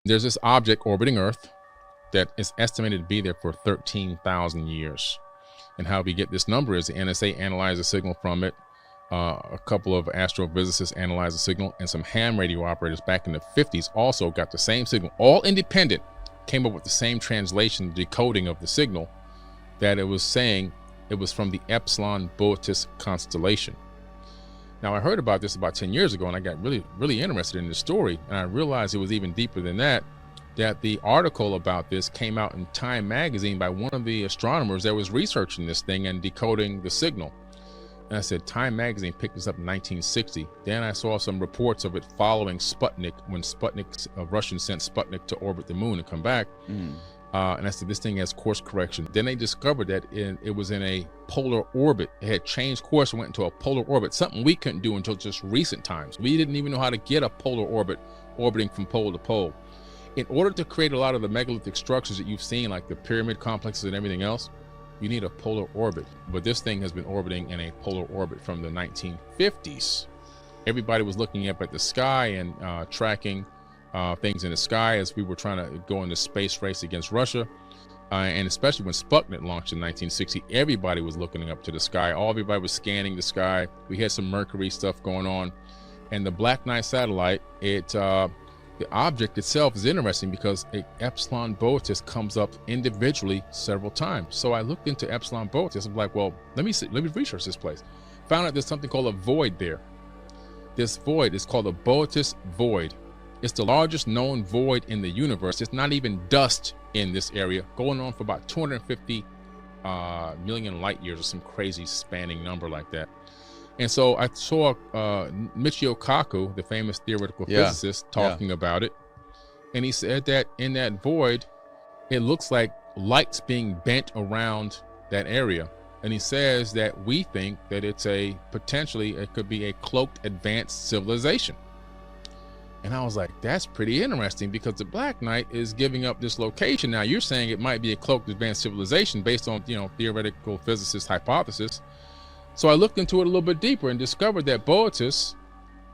There's this object orbiting Earth that is estimated to be there for 13,000 years. And how we get this number is the NSA analyzed a signal from it. A couple of astrophysicists analyzed the signal, and some ham radio operators back in the 50s also got the same signal, all independent, came up with the same translation, decoding of the signal, that it was saying it was from the Epsilon Boötes constellation. Now, I heard about this about 10 years ago, and I got really interested in the story, and I realized it was even deeper than that, that the article about this came out in Time magazine by one of the astronomers that was researching this thing and decoding the signal. And I said, Time magazine picked this up in 1960. Then I saw some reports of it following Sputnik, when Russians sent Sputnik to orbit the moon and come back. And I said, this thing has course correction. Then they discovered that it was in a polar orbit. It had changed course and went into a polar orbit, something we couldn't do until just recent times. We didn't even know how to get a polar orbit, orbiting from pole to pole. In order to create a lot of the megalithic structures that you've seen, like the pyramid complexes and everything else, you need a polar orbit. But this thing has been orbiting in a polar orbit from the 1950s. Everybody was looking up at the sky and tracking things in the sky as we were trying to go in the space race against Russia. And especially when Sputnik launched in 1960, everybody was looking up to the sky. Everybody was scanning the sky. We had some Mercury stuff going on. And the Black Knight satellite, the object itself is interesting because Epsilon Boötes comes up individually several times. So I looked into Epsilon Boötes. I'm like, well, let me research this place. Found out there's something called a void there. This void is called the Boötes void. It's the largest known void in the universe. It's not even dust in this area, going on for about 250 million light years, or some crazy spanning number like that. And so I saw Michio Kaku, the famous theoretical physicist, talking about it. And he said that in that void, it looks like light's being bent around that area. And he says that we think that it's potentially it could be a cloaked advanced civilization. And I was like, that's pretty interesting, because the Black Knight is giving up this location. Now you're saying it might be a cloaked advanced civilization based on, theoretical physicist hypothesis. So I looked into it a little bit deeper and discovered that Boötes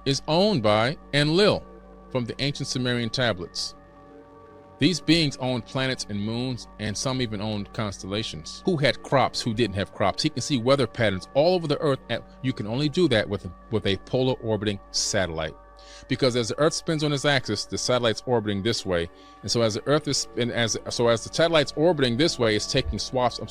is owned by Enlil from the ancient Sumerian tablets. These beings owned planets and moons, and some even owned constellations. Who had crops, who didn't have crops. He can see weather patterns all over the Earth. You can only do that with a polar orbiting satellite. Because as the Earth spins on its axis, the satellite's orbiting this way, and so as the Earth is as the satellite's orbiting this way, it's taking swaths of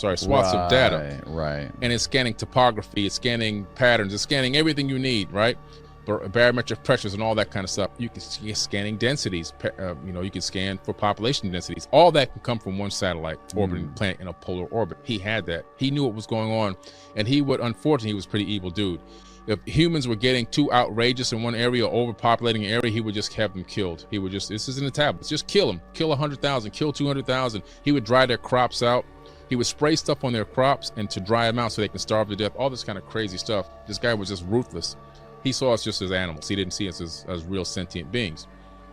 data, right, and it's scanning topography, it's scanning patterns, it's scanning everything you need, right? Barometric pressures and all that kind of stuff. You can see scanning densities. You can scan for population densities. All that can come from one satellite orbiting the planet in a polar orbit. He had that. He knew what was going on, and unfortunately, he was a pretty evil dude. If humans were getting too outrageous in one area, overpopulating an area, he would just have them killed. He would this is in the tablets, just kill them, kill 100,000, kill 200,000. He would dry their crops out. He would spray stuff on their crops and to dry them out so they can starve to death, all this kind of crazy stuff. This guy was just ruthless. He saw us just as animals. He didn't see us as real sentient beings.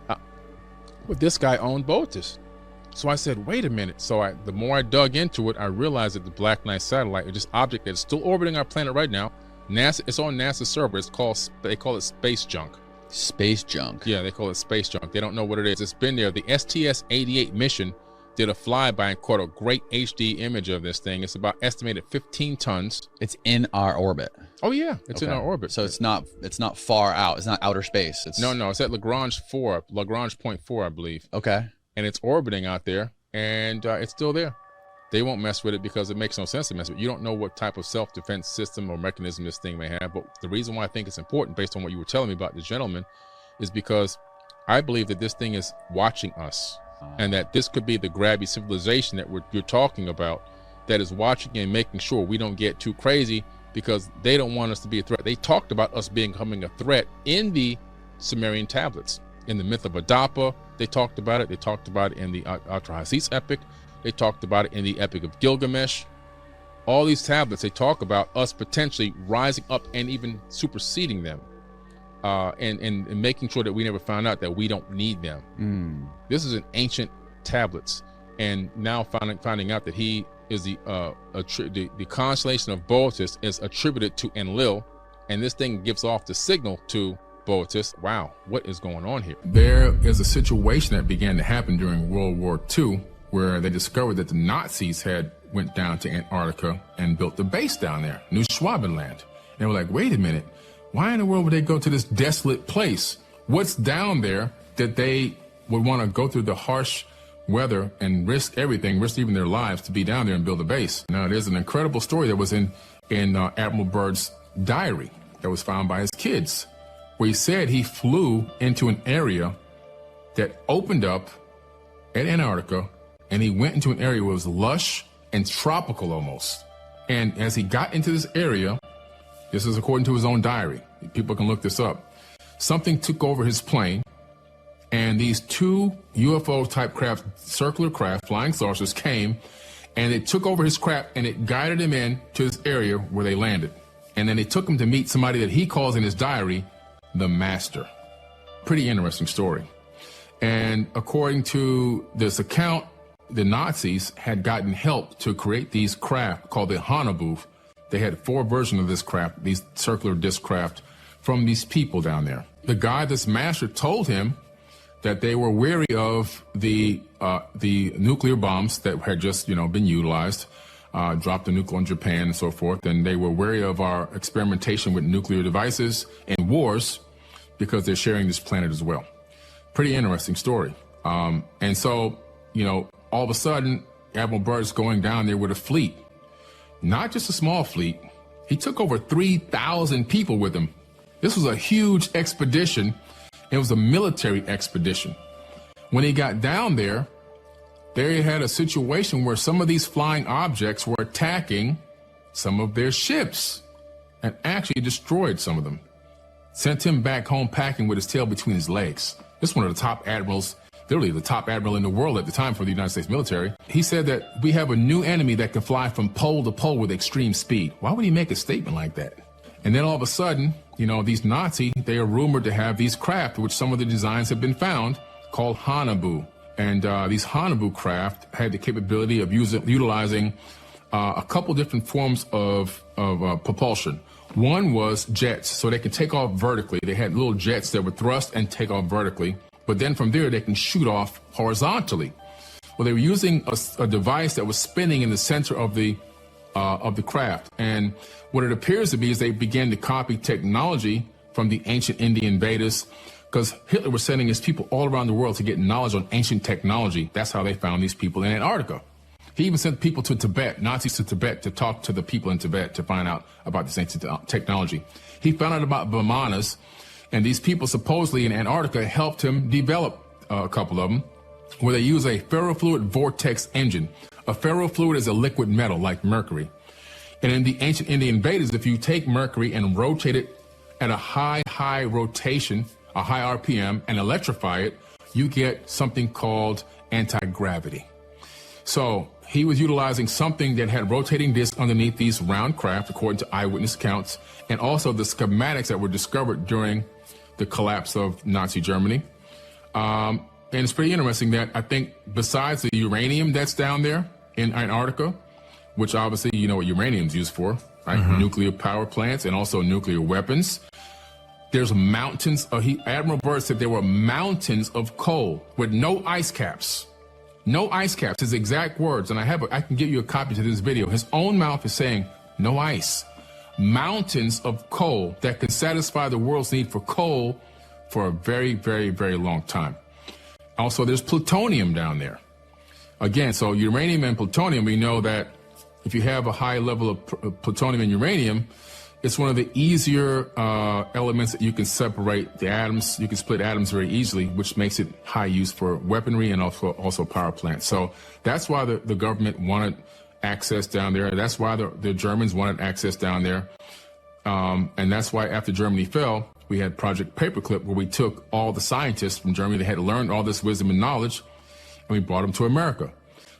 But this guy owned Boötes. So I said, wait a minute. So the more I dug into it, I realized that the Black Knight satellite is this object that's still orbiting our planet right now. NASA, it's on NASA's server. They call it space junk. Space junk. Yeah, they call it space junk. They don't know what it is. It's been there. The STS-88 mission did a flyby and caught a great HD image of this thing. It's about estimated 15 tons. It's in our orbit. Oh yeah, it's in our orbit. So it's not far out. It's not outer space. No, it's at Lagrange point 4, I believe. Okay. And it's orbiting out there, and it's still there. They won't mess with it because it makes no sense to mess with it. You don't know what type of self-defense system or mechanism this thing may have. But the reason why I think it's important, based on what you were telling me about the gentleman, is because I believe that this thing is watching us, and that this could be the grabby civilization that you're talking about, that is watching and making sure we don't get too crazy, because they don't want us to be a threat. They talked about us becoming a threat in the Sumerian tablets. In the myth of Adapa, they talked about it. They talked about it in the Atrahasis epic. They talked about it in the Epic of Gilgamesh. All these tablets, they talk about us potentially rising up and even superseding them, and making sure that we never found out that we don't need them. This is an ancient tablets, and now finding out that he is the constellation of Boötes is attributed to Enlil, and this thing gives off the signal to Boötes. Wow, what is going on here? There is a situation that began to happen during World War II where they discovered that the Nazis went down to Antarctica and built the base down there, New Schwabenland. And they were like, wait a minute, why in the world would they go to this desolate place? What's down there that they would want to go through the harsh weather and risk everything, risk even their lives to be down there and build a base? Now, there's an incredible story that was in Admiral Byrd's diary that was found by his kids, where he said he flew into an area that opened up at Antarctica, and he went into an area where it was lush and tropical almost. And as he got into this area, this is according to his own diary, people can look this up, something took over his plane, and these two UFO type craft, circular craft, flying saucers came, and it took over his craft and it guided him in to this area where they landed. And then they took him to meet somebody that he calls in his diary the Master. Pretty interesting story. And according to this account, the Nazis had gotten help to create these craft called the Hanabu. They had 4 versions of this craft, these circular disc craft, from these people down there. The guy, this Master, told him that they were wary of the nuclear bombs that had just, been utilized, dropped the nuclear on Japan and so forth. And they were wary of our experimentation with nuclear devices and wars because they're sharing this planet as well. Pretty interesting story. And so, all of a sudden, Admiral Byrd's going down there with a fleet, not just a small fleet. He took over 3,000 people with him. This was a huge expedition. It was a military expedition. When he got down there, they had a situation where some of these flying objects were attacking some of their ships and actually destroyed some of them. Sent him back home packing with his tail between his legs. This is one of the top admirals, literally the top admiral in the world at the time for the United States military. He said that we have a new enemy that can fly from pole to pole with extreme speed. Why would he make a statement like that? And then all of a sudden, these Nazi, they are rumored to have these craft, which some of the designs have been found, called Hanabu. And these Hanabu craft had the capability of utilizing a couple different forms of propulsion. One was jets, so they could take off vertically. They had little jets that would thrust and take off vertically, but then from there they can shoot off horizontally. Well, they were using a device that was spinning in the center of the craft, and what it appears to be is they began to copy technology from the ancient Indian Vedas, because Hitler was sending his people all around the world to get knowledge on ancient technology. That's how they found these people in Antarctica. He even sent people to Tibet, Nazis to Tibet, to talk to the people in Tibet to find out about this ancient technology. He found out about Vimanas, and these people supposedly in Antarctica helped him develop a couple of them, where they use a ferrofluid vortex engine. A ferrofluid is a liquid metal like mercury. And in the ancient Indian Vedas, if you take mercury and rotate it at a high rotation, a high RPM, and electrify it, you get something called anti-gravity. So he was utilizing something that had rotating discs underneath these round craft, according to eyewitness accounts, and also the schematics that were discovered during the collapse of Nazi Germany. And it's pretty interesting that I think besides the uranium that's down there in Antarctica, which obviously you know what uranium's used for, right? Mm-hmm. Nuclear power plants and also nuclear weapons. There's mountains. Admiral Byrd said there were mountains of coal with no ice caps. No ice caps, his exact words. And I can give you a copy to this video. His own mouth is saying, no ice. Mountains of coal that can satisfy the world's need for coal for a very, very, very long time. Also, there's plutonium down there. Again, so uranium and plutonium, we know that if you have a high level of plutonium and uranium, it's one of the easier elements that you can separate the atoms. You can split atoms very easily, which makes it high use for weaponry and also power plants. So that's why the government wanted access down there. That's why the Germans wanted access down there. And that's why after Germany fell, we had Project Paperclip, where we took all the scientists from Germany that had learned all this wisdom and knowledge, and we brought them to America.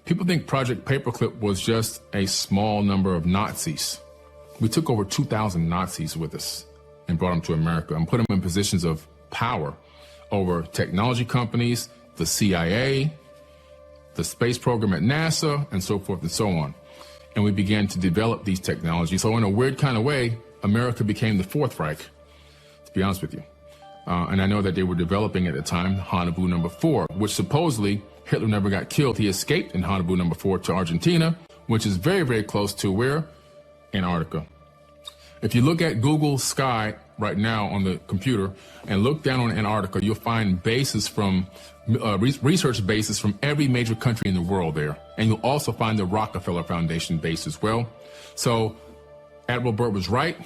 People think Project Paperclip was just a small number of Nazis. We took over 2,000 Nazis with us and brought them to America and put them in positions of power over technology companies, the CIA, the space program at NASA, and so forth and so on. And we began to develop these technologies. So in a weird kind of way, America became the Fourth Reich, to be honest with you. And I know that they were developing at the time Hanaboo number 4, which supposedly Hitler never got killed. He escaped in Hanaboo number 4 to Argentina, which is very, very close to where? Antarctica. If you look at Google Sky right now on the computer and look down on Antarctica, you'll find bases from research bases from every major country in the world there. And you'll also find the Rockefeller Foundation base as well. So Admiral Byrd was right.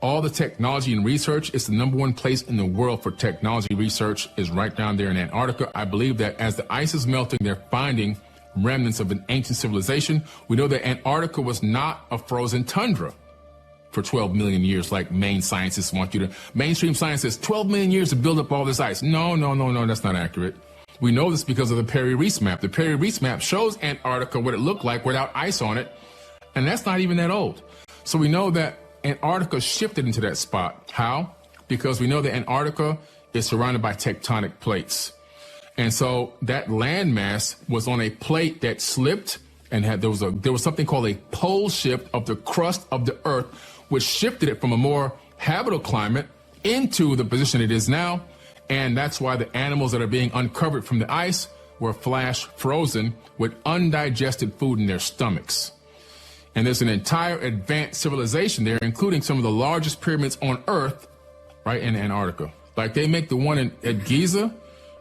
All the technology and research, it's the #1 place in the world for technology research, is right down there in Antarctica. I believe that as the ice is melting, they're finding remnants of an ancient civilization. We know that Antarctica was not a frozen tundra for 12 million years, like mainstream science says 12 million years to build up all this ice. No, that's not accurate. We know this because of the Perry-Reese map. The Perry-Reese map shows Antarctica, what it looked like without ice on it, and that's not even that old. So we know that Antarctica shifted into that spot. How? Because we know that Antarctica is surrounded by tectonic plates. And so that landmass was on a plate that slipped and there was something called a pole shift of the crust of the earth, which shifted it from a more habitable climate into the position it is now. And that's why the animals that are being uncovered from the ice were flash frozen with undigested food in their stomachs. And there's an entire advanced civilization there, including some of the largest pyramids on Earth, right in Antarctica. Like they make the one at Giza,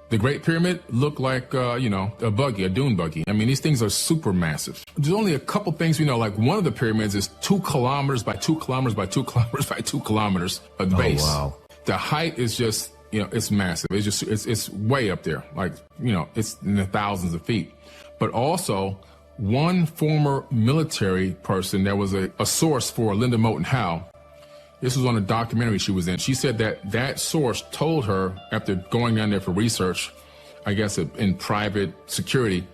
the Great Pyramid, look like, a buggy, a dune buggy. I mean, these things are super massive. There's only a couple things we know. Like one of the pyramids is 2 kilometers by 2 kilometers by 2 kilometers by 2 kilometers at the base. Wow. The height is just, it's massive. It's way up there. Like, it's in the thousands of feet. But also, one former military person that was a source for Linda Moulton Howe, this was on a documentary she was in. She said that source told her, after going down there for research, I guess in private security,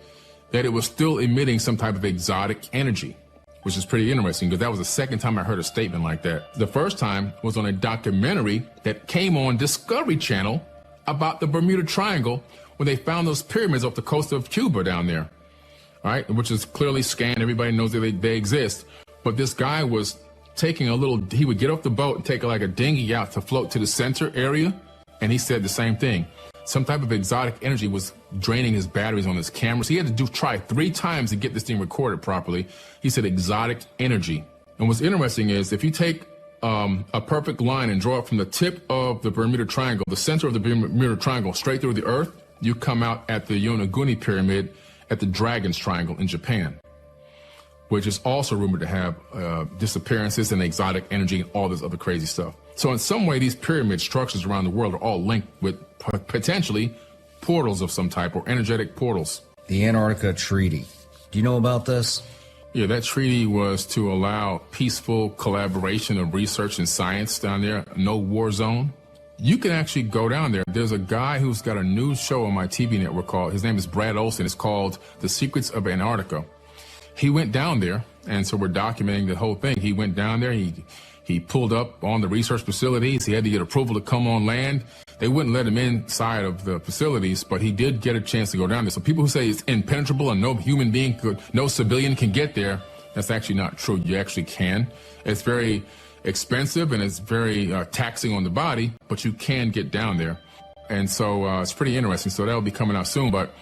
that it was still emitting some type of exotic energy, which is pretty interesting because that was the second time I heard a statement like that. The first time was on a documentary that came on Discovery Channel about the Bermuda Triangle when they found those pyramids off the coast of Cuba down there. All right, which is clearly scanned. Everybody knows that they exist. But this guy was taking he would get off the boat and take like a dinghy out to float to the center area. And he said the same thing. Some type of exotic energy was draining his batteries on his cameras. He had to try 3 times to get this thing recorded properly. He said exotic energy. And what's interesting is if you take a perfect line and draw it from the tip of the Bermuda Triangle, the center of the Bermuda Triangle, straight through the earth, you come out at the Yonaguni Pyramid at the Dragon's Triangle in Japan, which is also rumored to have disappearances and exotic energy and all this other crazy stuff. So in some way, these pyramid structures around the world are all linked with potentially portals of some type or energetic portals. The Antarctica Treaty. Do you know about this? Yeah, that treaty was to allow peaceful collaboration of research and science down there, no war zone. You can actually go down there. There's a guy who's got a news show on my TV network his name is Brad Olson. It's called The Secrets of Antarctica. He went down there, and so we're documenting the whole thing. He went down there. He pulled up on the research facilities. He had to get approval to come on land. They wouldn't let him inside of the facilities, but he did get a chance to go down there. So people who say it's impenetrable and no human being no civilian can get there, that's actually not true. You actually can. It's very expensive and it's very taxing on the body, but you can get down there. And so it's pretty interesting. So that'll be coming out soon. But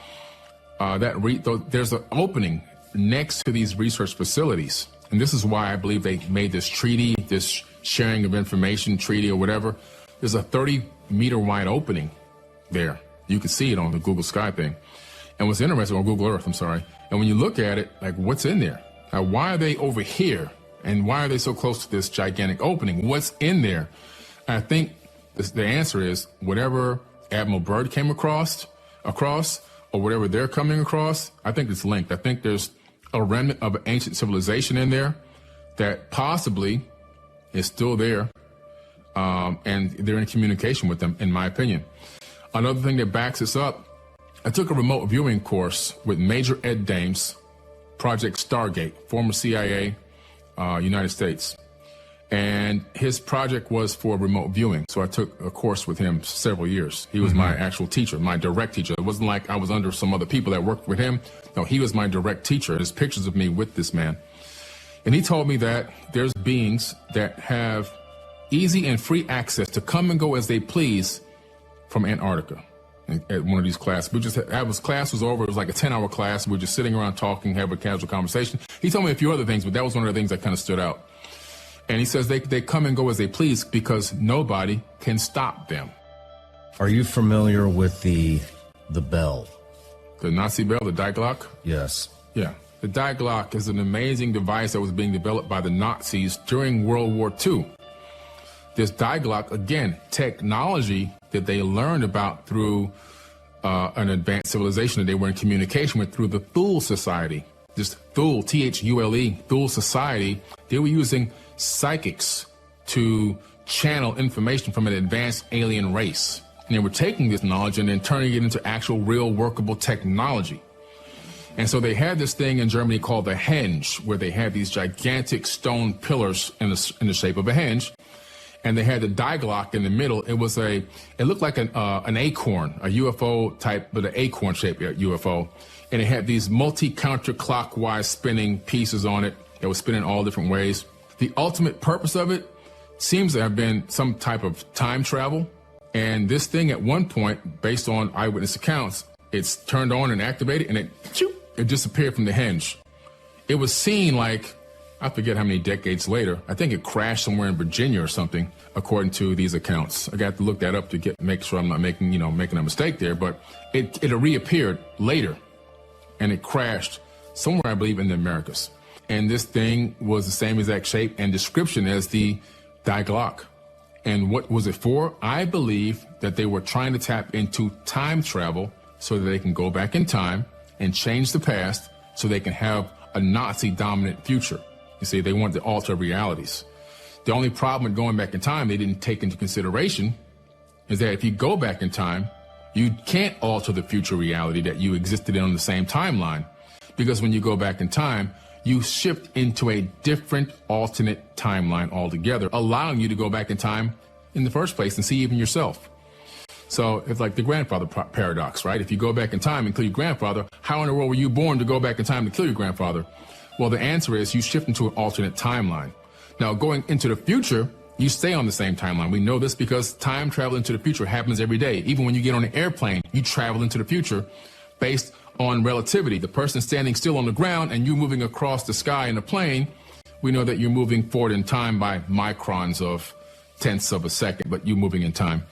there's an opening next to these research facilities. And this is why I believe they made this treaty, this sharing of information treaty or whatever. There's a 30-meter wide opening there. You can see it on the Google Sky thing. And what's interesting, on Google Earth, I'm sorry. And when you look at it, like what's in there? Now, why are they over here? And why are they so close to this gigantic opening? What's in there? I think the answer is whatever Admiral Byrd came across, or whatever they're coming across, I think it's linked. I think there's a remnant of an ancient civilization in there that possibly is still there, and they're in communication with them, in my opinion. Another thing that backs this up, I took a remote viewing course with Major Ed Dames, Project Stargate, former CIA, United States. And his project was for remote viewing. So I took a course with him several years. He was my actual teacher, my direct teacher. It wasn't like I was under some other people that worked with him. No, he was my direct teacher. There's pictures of me with this man. And he told me that there's beings that have easy and free access to come and go as they please from Antarctica at one of these classes. Class was over. It was like a 10-hour class. We were just sitting around talking, having a casual conversation. He told me a few other things, but that was one of the things that kind of stood out. And he says they come and go as they please because nobody can stop them. Are you familiar with the bell? The Nazi bell, the Die Glock? Yes. Yeah. The Die Glock is an amazing device that was being developed by the Nazis during World War II. This Die Glock, again, technology that they learned about through an advanced civilization that they were in communication with through the Thule Society. This Thule, Thule, Thule Society, they were using psychics to channel information from an advanced alien race. And they were taking this knowledge and then turning it into actual real workable technology. And so they had this thing in Germany called the henge, where they had these gigantic stone pillars in the shape of a henge. And they had the Die Glock in the middle. It looked like an acorn, a UFO type, but an acorn shaped UFO. And it had these multi-counterclockwise spinning pieces on it that was spinning all different ways. The ultimate purpose of it seems to have been some type of time travel. And this thing at one point, based on eyewitness accounts, it's turned on and activated and it disappeared from the henge. It was seen like, I forget how many decades later. I think it crashed somewhere in Virginia or something, according to these accounts. I got to look that up to make sure I'm not making a mistake there. But it reappeared later, and it crashed somewhere, I believe, in the Americas. And this thing was the same exact shape and description as the Die Glock. And what was it for? I believe that they were trying to tap into time travel so that they can go back in time and change the past so they can have a Nazi-dominant future. You see, they wanted to alter realities. The only problem with going back in time they didn't take into consideration is that if you go back in time, you can't alter the future reality that you existed in on the same timeline. Because when you go back in time, you shift into a different alternate timeline altogether, allowing you to go back in time in the first place and see even yourself. So it's like the grandfather paradox, right? If you go back in time and kill your grandfather, how in the world were you born to go back in time to kill your grandfather? Well, the answer is you shift into an alternate timeline. Now, going into the future, you stay on the same timeline. We know this because time travel into the future happens every day. Even when you get on an airplane, you travel into the future based on relativity. The person standing still on the ground and you moving across the sky in a plane, we know that you're moving forward in time by microns of tenths of a second, but you're moving in time.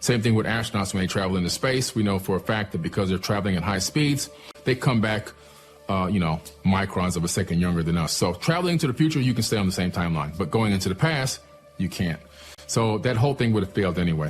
Same thing with astronauts when they travel into space. We know for a fact that because they're traveling at high speeds, they come back microns of a second younger than us. So traveling to the future, you can stay on the same timeline, but going into the past, you can't. So that whole thing would have failed anyway.